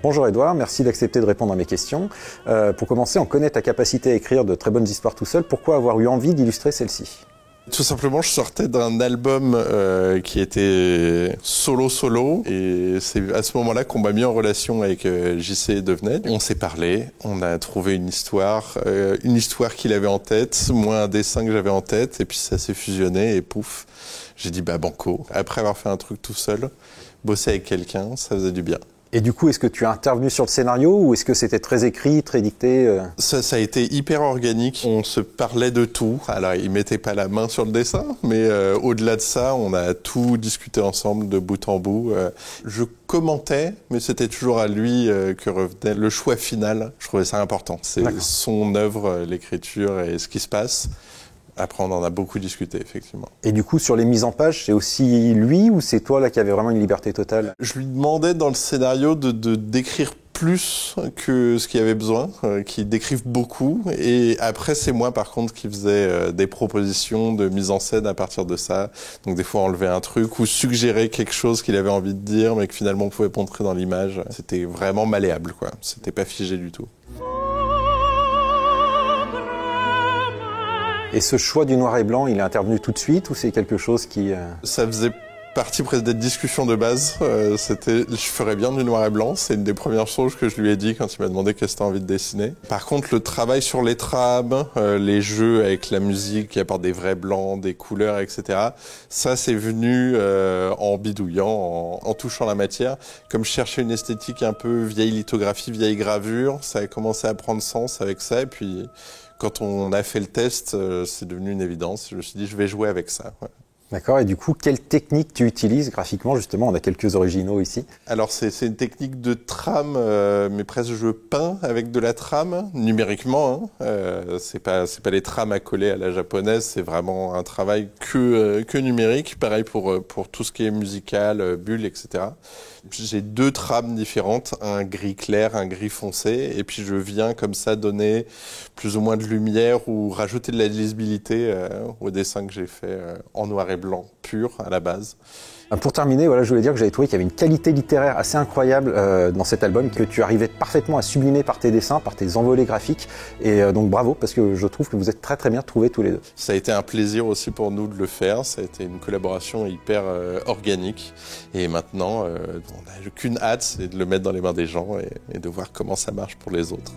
Bonjour Edouard, merci d'accepter de répondre à mes questions. Pour commencer, on connaît ta capacité à écrire de très bonnes histoires tout seul. Pourquoi avoir eu envie d'illustrer celle-ci ? Tout simplement, je sortais d'un album qui était solo, et c'est à ce moment-là qu'on m'a mis en relation avec JC Devenay. On s'est parlé, on a trouvé une histoire qu'il avait en tête, moi un dessin que j'avais en tête, et puis ça s'est fusionné et pouf, j'ai dit bah banco. Après avoir fait un truc tout seul, bosser avec quelqu'un, ça faisait du bien. Et du coup, est-ce que tu as intervenu sur le scénario ou est-ce que c'était très écrit, très dicté Ça a été hyper organique. On se parlait de tout. Alors, il mettait pas la main sur le dessin, mais au-delà de ça, on a tout discuté ensemble de bout en bout. Je commentais, mais c'était toujours à lui que revenait le choix final. Je trouvais ça important. C'est son œuvre, l'écriture et ce qui se passe. Après, on en a beaucoup discuté, effectivement. Et du coup, sur les mises en page, c'est aussi lui ou c'est toi là qui avais vraiment une liberté totale ? Je lui demandais dans le scénario d'écrire plus que ce qu'il y avait besoin, qu'il décrive beaucoup. Et après, c'est moi, par contre, qui faisais des propositions de mise en scène à partir de ça. Donc, des fois, enlever un truc ou suggérer quelque chose qu'il avait envie de dire, mais que finalement, on pouvait pas montrer dans l'image. C'était vraiment malléable, quoi. C'était pas figé du tout. Et ce choix du noir et blanc, il est intervenu tout de suite ou c'est quelque chose qui... Ça faisait partie presque des discussions de base. Je ferais bien du noir et blanc. C'est une des premières choses que je lui ai dit quand il m'a demandé qu'est-ce que tu as envie de dessiner. Par contre, le travail sur les trames, les jeux avec la musique qui apporte des vrais blancs, des couleurs, etc. Ça, c'est venu en bidouillant, en touchant la matière. Comme je cherchais une esthétique un peu vieille lithographie, vieille gravure, ça a commencé à prendre sens avec ça. Et puis, quand on a fait le test, c'est devenu une évidence. Je me suis dit, je vais jouer avec ça. Ouais. D'accord, et du coup, quelle technique tu utilises graphiquement? Justement, on a quelques originaux ici. Alors, c'est une technique de trame, mais presque je peins avec de la trame, numériquement. C'est pas les trames à coller à la japonaise, c'est vraiment un travail que numérique. Pareil pour tout ce qui est musical, bulles, etc. J'ai deux trames différentes, un gris clair, un gris foncé, et puis je viens comme ça donner plus ou moins de lumière ou rajouter de la lisibilité au dessin que j'ai fait en noir et blanc pur à la base. Pour terminer, voilà, je voulais dire que j'avais trouvé qu'il y avait une qualité littéraire assez incroyable dans cet album, que tu arrivais parfaitement à sublimer par tes dessins, par tes envolées graphiques, et donc bravo, parce que je trouve que vous êtes très très bien trouvés tous les deux. Ça a été un plaisir aussi pour nous de le faire, ça a été une collaboration hyper organique, et maintenant on n'a qu'une hâte, c'est de le mettre dans les mains des gens et de voir comment ça marche pour les autres.